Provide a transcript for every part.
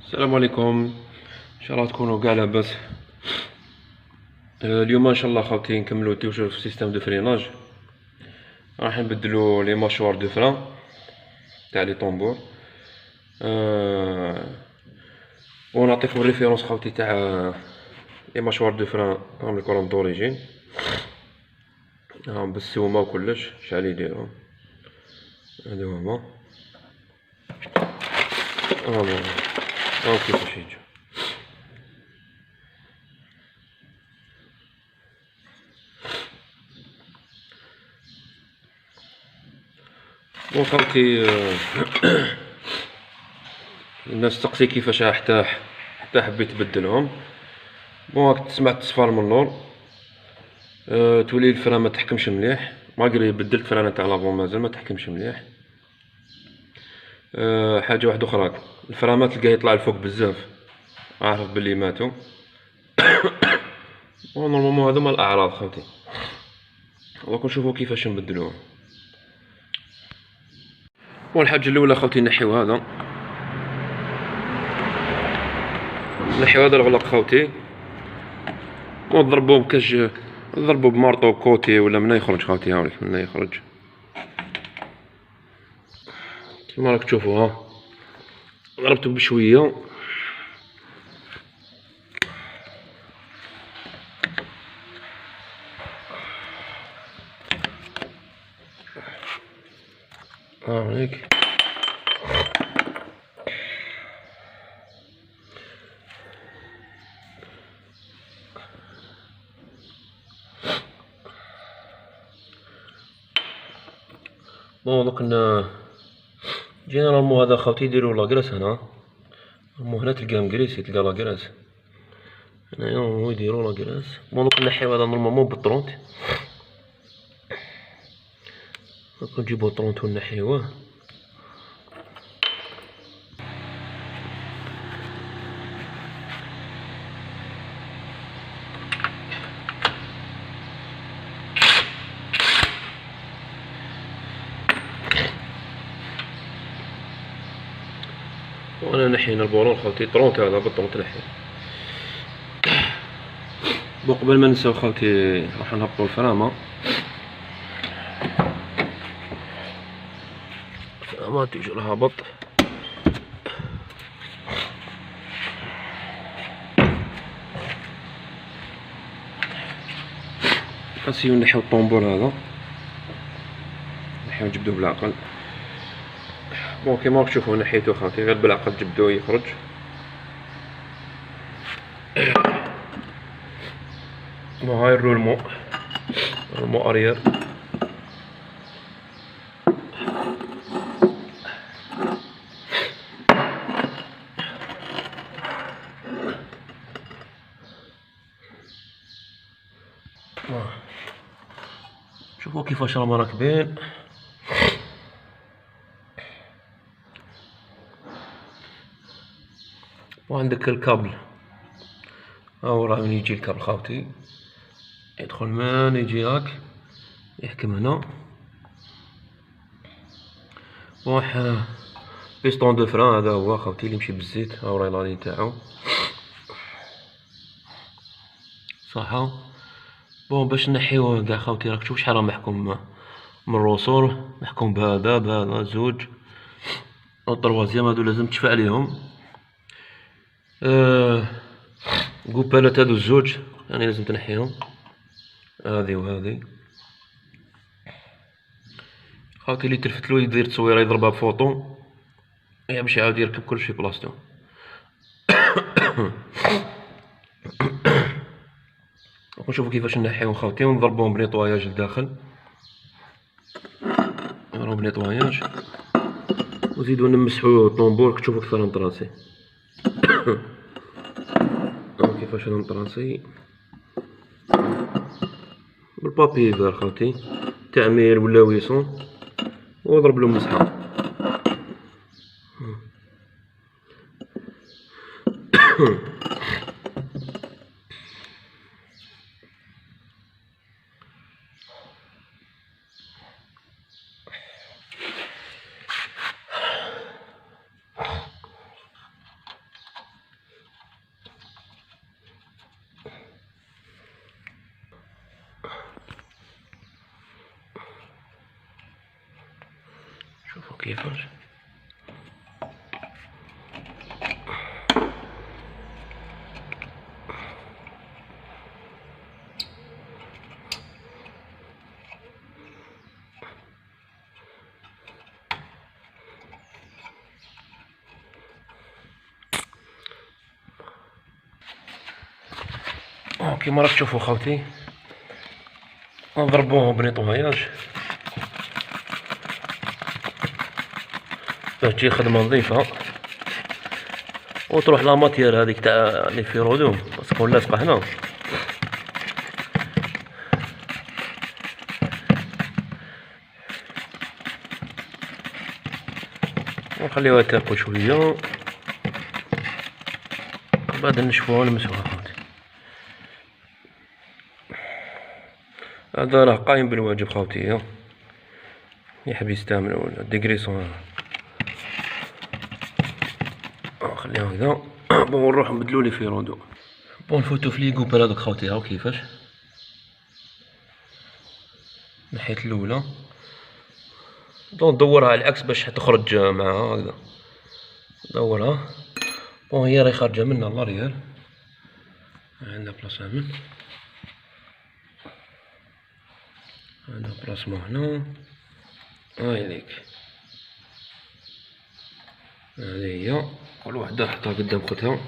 السلام عليكم. ان شاء الله تكونوا كاع لاباس. اليوم ان شاء الله خاوتي نكملو توجور في سيستم دو فريناج. راح نبدلو لي ماشوار دو فران تاع لي طومبور ونعطيكم ريفيرونس خاوتي تاع لي ماشوار دو فران راهم يكونوا دوريجين، راهم بالسومه وكلش شحال يديرو. هادو هما راهم كيفاش يجو. بون خاوتي الناس تقسي كيفاش حتى حبيت تبدلهم. بون راك تسمع التصفار من اللور، تولي الفران ما تحكمش مليح، ماغري بدلت فرانه تاع لافون مازال ما تحكمش مليح. حاجه واحده اخرى، الفرامات تلقاه يطلع الفوق بزاف، عارف بلي ماتو. نورمالمون هذوما الاعراض خاوتي، دوك نشوفو كيفاش نبدلوه. والحاجه الاولى خاوتي نحيو هذا، نحيو هذا الغلق خاوتي، ونضربوه بكاش، نضربو بمارطو كوتي ولا منا يخرج خاوتي. هاوليك منا يخرج كيما راك تشوفو. ها ضربتو بشويه، هاوليك بون. دوك جينيرالمون هذا خاوتي يديرو لاكراس هنا، هنا تلقاه مكريسي، تلقى لاكراس هنايا هو يديرو لاكراس. بون دوك نحيو هذا نورمالمون بالطرونت، دوك نجيبو الطرونت ونحيوه. وانا نحينا البولون خاوتي، طرونت هذا بالطرونت نحيه. بون قبل ما ننساو خاوتي راح نهبطو الفرامه، الفرامه تيجي الهابط. نسيو نحيو الطومبور هذا، نحيو نجبدوه بالعقل. بون كيما راك تشوفو نحيتو خاوتي غير بالعقل، جبدوه يخرج. بون هاي الرولمون اريير. شوفوا كيفاش راهم راكبين. وعندك الكابل، هاو راه من يجي الكابل خاوتي، يدخل من يجي هاك يحكم هنا. واحد بيستون دو فران هذا هو خاوتي اللي يمشي بالزيت، هاو راهي لالين تاعو صح. بون باش نحيوه كاع خاوتي راك تشوف شحال راه محكوم من الرسول، محكوم بهذا زوج والطروازيام هادو لازم تشفى عليهم. كوبالات هادو الزوج يعني لازم تنحيهم، هذه وهذه. خاوتي اللي تلفتلو يدير تصويره يضربها بفوطو باش يعاود يركب كلشي في بلاصتو. نشوفو كيفاش نحيو خاوتي ونضربوهم بنيطواياج لداخل، راهم بنيطواياج، وزيدو نمسحو الطومبور تشوفو كيف راه مطراسي. كيفاش راه مطراسي بالبابي فار خاوتي، تعمير ولا ويسون، وضربلو مسحة. كيفاش. كيما راك تشوفوا خوتي، نضربوه بنيطواياج باش تجي خدمة نظيفة، وتروح لا ماتيير هذيك تاع لي فيرودوم تكون لاصقة هنا، ونخليوها تاكل شوية، بعد نشفوها ونمسحوها خوتي. هذا راه قايم بالواجب خوتي، يحب يستعمل ولا ديكريسون. نخليها هكذا. بون نروح نبدلو لي فيرودو. بون نفوتو في لي كوبر هذوك خوتي، هاو كيفاش. نحيت الاولى، دون ندورها على العكس باش تخرج معاها هكذا، ندورها. بون هي راهي خارجة منا لاريير، عندها بلاصة من عندها بلاصمون هنا، هاي ليك هذه هي. كل وحدة حطها قدام خوتها.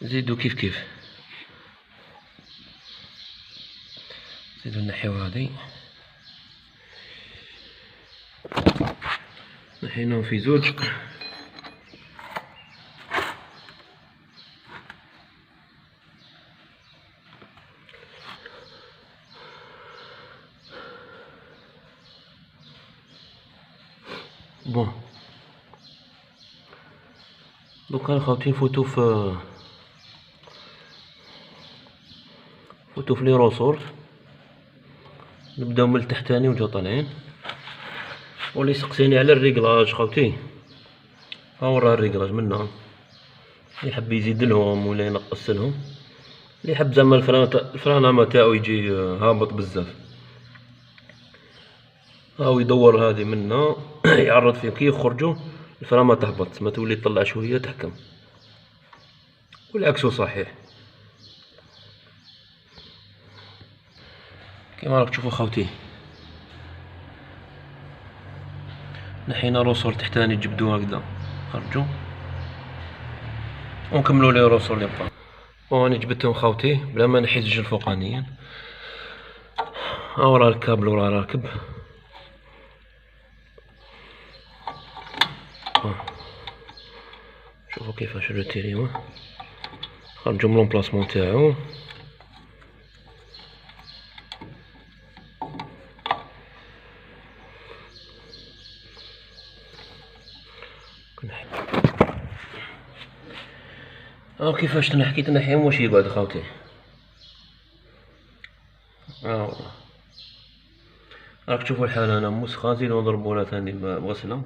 زيدو كيف كيف، زيدو نحيو هادي، نحيناهم في زوج. بون دوكا خوتي نفوتو في لي روسورس، نبداو من التحتاني ونجيو طالعين. واللي سقسيني على الريكلاج خوتي، ها هو راه الريكلاج منا، اللي يحب يزيد لهم ولا ينقص لهم، اللي يحب زعما الفرانامة تاعو يجي هابط بزاف، هاو يدور هذه منا يعرض فيهم كي يخرجوا الفرامة تهبط، ما تولي تطلع شوية تحكم، والعكس صحيح. كيما راك تشوفوا خوتي، نحينا روسور تحتاني جبدوه هكذا خرجوا، ونكملوا لي روسور لي بقاو. واني جبدتهم خوتي بلا ما نحي زوج الفوقانيين. ها ورا الكابل وراه راكب، شوفوا كيفاش ريتيريوه، خرجوا من لومبلاسمون تاعو. ها كيفاش تنحيهم واش يقعد خوتي. والله راك تشوفوا الحالة انا موسخة، نزيدو نضربو لها ثاني بغسلة.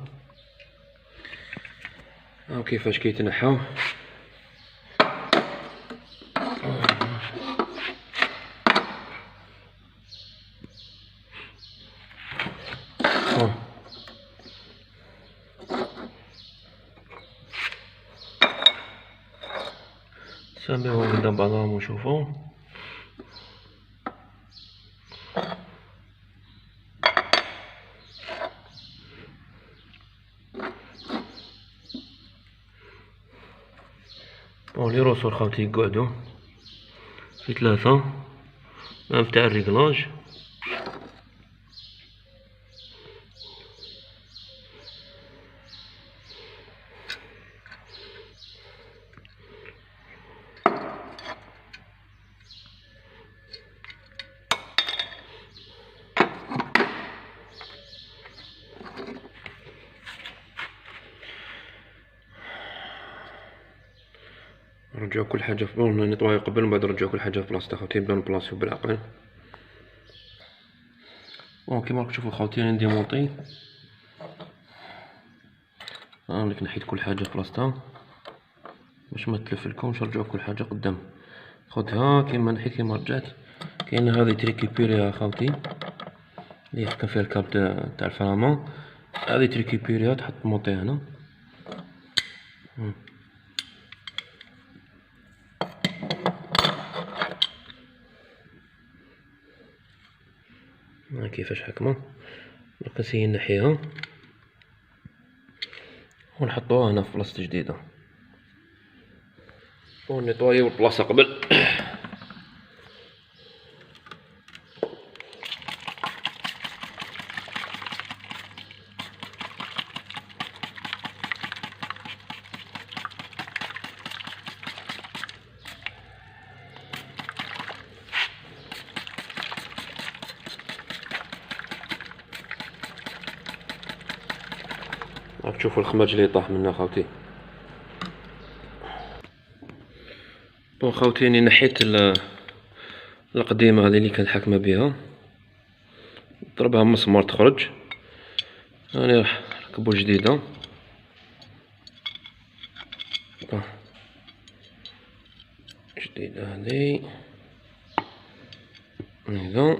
ها كيفاش كيتنحاو. ساميهم قدام بعضهم وشوفوا. بون لي روسور خوتي يقعدو في 3 تاع الريكلاج. نرجعو كل حاجة في بون نطويو قبل، من بعد نرجعو كل حاجة في بلاصتها خوتي، نبداو نبلاصيو بالعقل. بون كيما راكم تشوفو خوتي راني نديمونطي، هانيك نحيت كل حاجة في بلاصتها باش ما تلفلكمش. نرجعو كل حاجة قدام، خدها كيما نحيت كيما رجعت. كاينة هذه تريكيبيريها خوتي، اللي يحكم فيها الكابل تاع الفرامون. هذه تريكيبيريها تحط الموطي هنا. ها كيفاش حكمه. درك نسيي نحيها ونحطوها هنا في بلاصة جديدة ونيطوايو البلاصة قبل. راك تشوفوا الخماج اللي طاح منها خاوتي. بون خاوتي راني نحيت القديمه هذه اللي كانت حاكمه بها، ضربها مسمار تخرج. راني راح نركبو جديده. جديده هذه هذا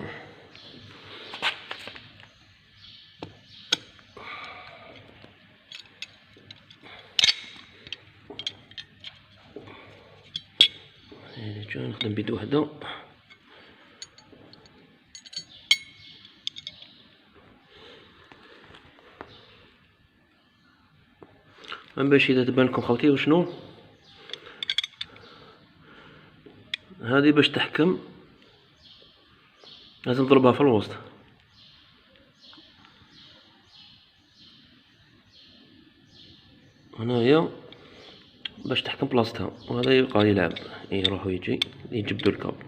نخدم بيد وحده. باش اذا تبان لكم خوتي وشنو هذه باش تحكم لازم نضربها في الوسط. هنايا باش تحكم بلاصتها، وهذا يبقى يلعب يروح ويجي يجبدو الكابل.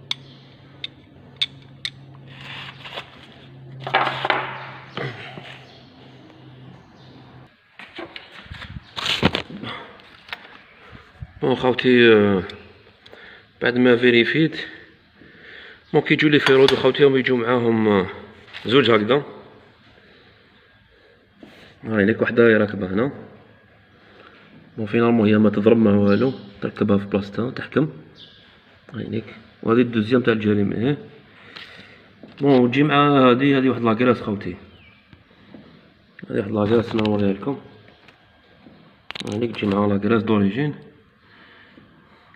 بون خاوتي بعد ما فيريفيت ممكن يجوا لي فيرود وخاوتي يجوا معاهم زوج هكذا. هاي ليك وحده راكبه هنا، بون فينالمون هي ما تضرب ما والو، تركبها في بلاصتها تحكم. هاي ليك، وهذه الدوزيام تاع الجهه اليمين. بون وتجي مع هذه واحد لاكراس خاوتي، هذه واحد لاكراس نوريها لكم. هاي ليك تجي مع لاكراس دوريجين.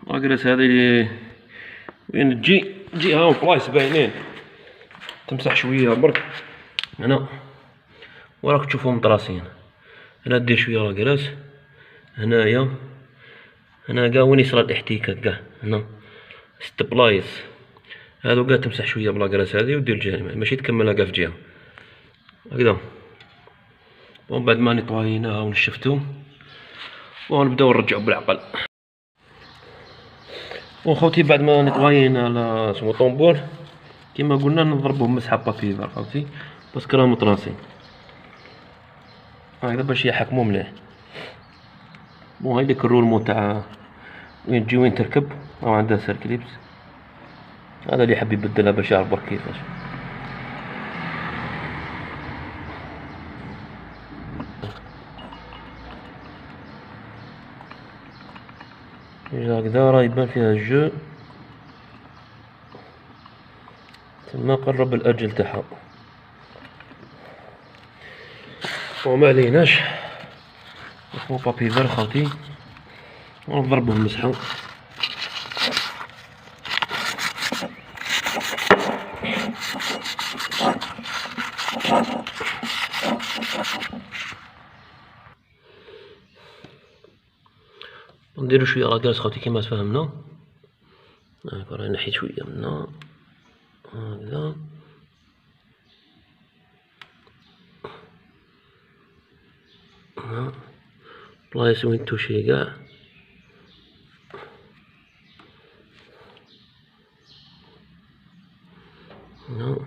لاكراس هذه اللي وين تجي هاو بلايص باينين، تمسح شويه برك هنا وراك تشوفهم مطراسين. هنا دير شويه لاكراس هنايا، هنا كاع وين يصرى الاحتكاك كاع هنا 6 بلايص هادو كاع تمسح شويه بلاكراس هذه ودير الجهه ماشي تكملها كاع في جهه هكذا. ومن بعد ما نطويناها ونشفتو ونبداو نرجعو بالعقل. وخوتي بعد ما نطوينا على سمو طومبول كيما قلنا نضربوهم مسحه بابيفر خاوتي باسكو راهم مطراسين هكذا باش يحكمو مليح. بون هاي ديك الرولمون تاع وين تجي وين تركب، راه عندها سيركليبس. هذا اللي يحب يبدلها باش يعرف برك كيفاش. هكذا راه يبان فيها الجو، تما قرب الاجل تاعها. وما عليناش نخدمو بابيفر خاوتي ونضربوه مسحه. نديرو شويه لاكاس خاوتي كيما تفهمنا. هاكا راه نحي شويه منا هكذا. بلايص وين توشي كاع هنا.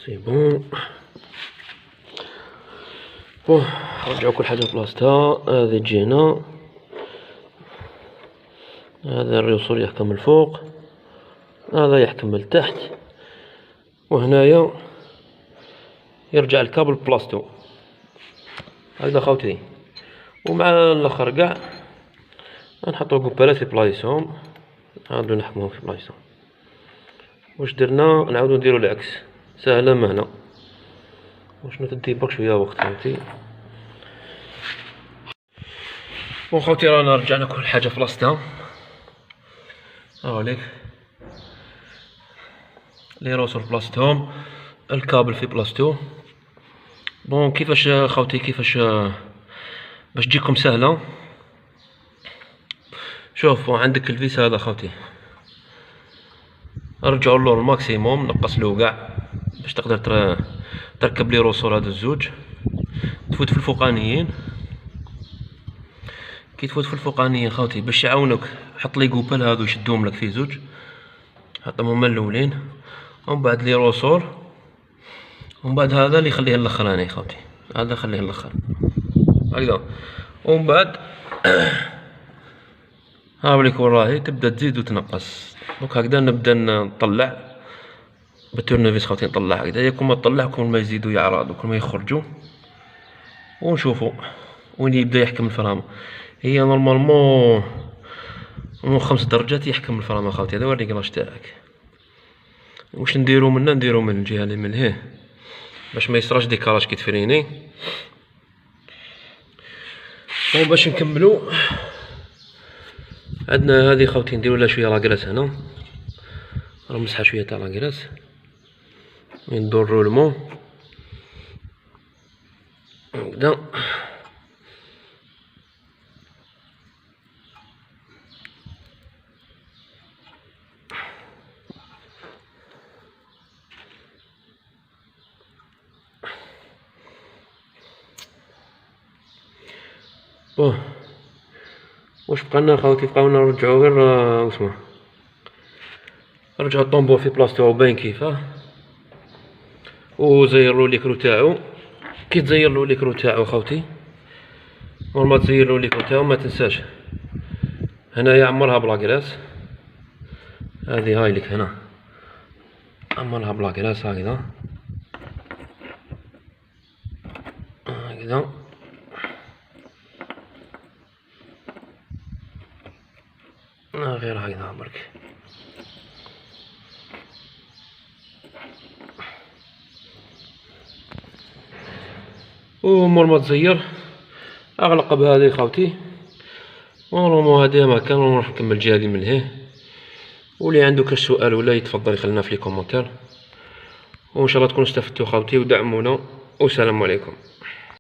سي بون. نرجعو كل حاجة بلاصتها. هذه تجي هنا، هذا الريوسور يحكم من الفوق، هذا يحكم من التحت، وهنايا يرجع الكابل بلاصتو هكذا خاوتي. ومع الاخر كاع نحطو كوبالات في بلايصهم، نعاودو نحكموهم في بلايصهم. واش درنا؟ نعاودو نديرو العكس، ساهلة مهلة. وشنو تدي برك شوية وقت خاوتي. وخاوتي رانا رجعنا كل حاجة في بلاصتها. هاوليك لي روسور في بلاصتهم، الكابل في بلاصتو. بون كيفاش خاوتي، كيفاش باش تجيكم سهلة. شوف عندك الفيس هذا خاوتي، رجعوا له الماكسيموم، نقصلو كاع باش تقدر تركب لي روسور هادو الزوج. تفوت في الفوقانيين، كي تفوت في الفوقانيين خاوتي باش يعاونوك حط لي كوبال هادو يشدوهم لك في زوج، حطهم هما الاولين، ومن بعد لي روسور، ومن بعد هذا اللي يخليه الاخراني خاوتي، هذا خليه الاخر هكذا. ومن بعد هاوليك وين راهي تبدا تزيد وتنقص. دونك هكذا نبدا نطلع بالتورنيفيس خاوتي، نطلع هكذا، كل ما تطلع كل ما يزيدو يعراض وكل ما يخرجوا، ونشوفو وين يبدا يحكم الفرامل. هي نورمالمون من 5 درجات يحكم الفرامل خاوتي، هذا هو الريكلاج تاعك. واش نديرو منا؟ نديرو من الجهه اللي من هيه باش ما يصراش ديكالاج كي تفريني. وباش نكملو عندنا هذه خاوتي، نديرو لها شويه لاكراس هنا، نمسحها شويه تاع لاكراس، ندور رولمون هكذا. بون واش بقالنا خاوتي؟ بقاونا نرجعو غير واسمه، نرجعو الطومبور في بلاصتو باين كيفاه، وزيرلو ليكرو تاعو. كي تزيرلو ليكرو تاعو خاوتي، نورمال تزيرلو ليكرو تاعو، ما تنساش هنايا عمرها بلاكراس، هذه هاي لك هنا عمرها بلاكراس هكذا هكذا. غير هكذا برك. ومور ما تزير اغلق بهذه خاوتي، ونورمالمون هادي مكان. ونروح نكمل الجهه اللي من هيه. واللي عنده كاش سؤال ولا يتفضل يخلينا في لي كومونتير، وان شاء الله تكونوا استفدتوا خاوتي، ودعمونا، والسلام عليكم.